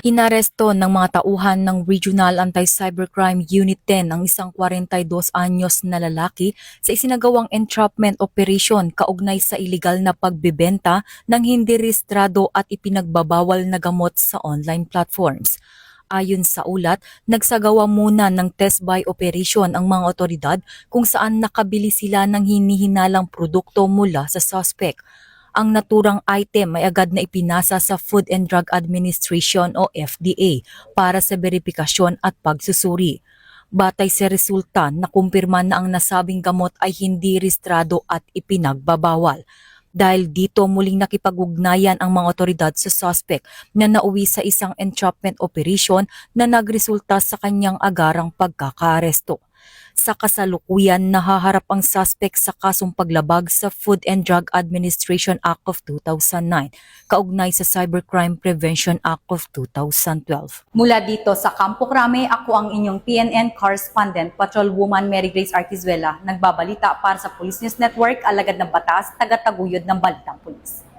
Inaresto ng mga tauhan ng Regional Anti-Cybercrime Unit 10 ang isang 42 anyos na lalaki sa isinagawang entrapment operation kaugnay sa iligal na pagbebenta ng hindi rehistrado at ipinagbabawal na gamot sa online platforms. Ayon sa ulat, nagsagawa muna ng test buy operation ang mga otoridad kung saan nakabili sila ng hinihinalang produkto mula sa suspect. Ang naturang item ay agad na ipinasa sa Food and Drug Administration o FDA para sa beripikasyon at pagsusuri. Batay sa resulta, nakumpirma na ang nasabing gamot ay hindi rehistrado at ipinagbabawal. Dahil dito muling nakipag-ugnayan ang mga otoridad sa suspect na nauwi sa isang entrapment operation na nagresulta sa kanyang agarang pagkakaaresto. Sa kasalukuyan, nahaharap ang suspect sa kasong paglabag sa Food and Drug Administration Act of 2009, kaugnay sa Cybercrime Prevention Act of 2012. Mula dito sa Campo Crame, ako ang inyong PNN correspondent, Patrolwoman Mary Grace Artizuela, nagbabalita para sa Police News Network, alagad ng batas, tagataguyod ng Balitang Pulis.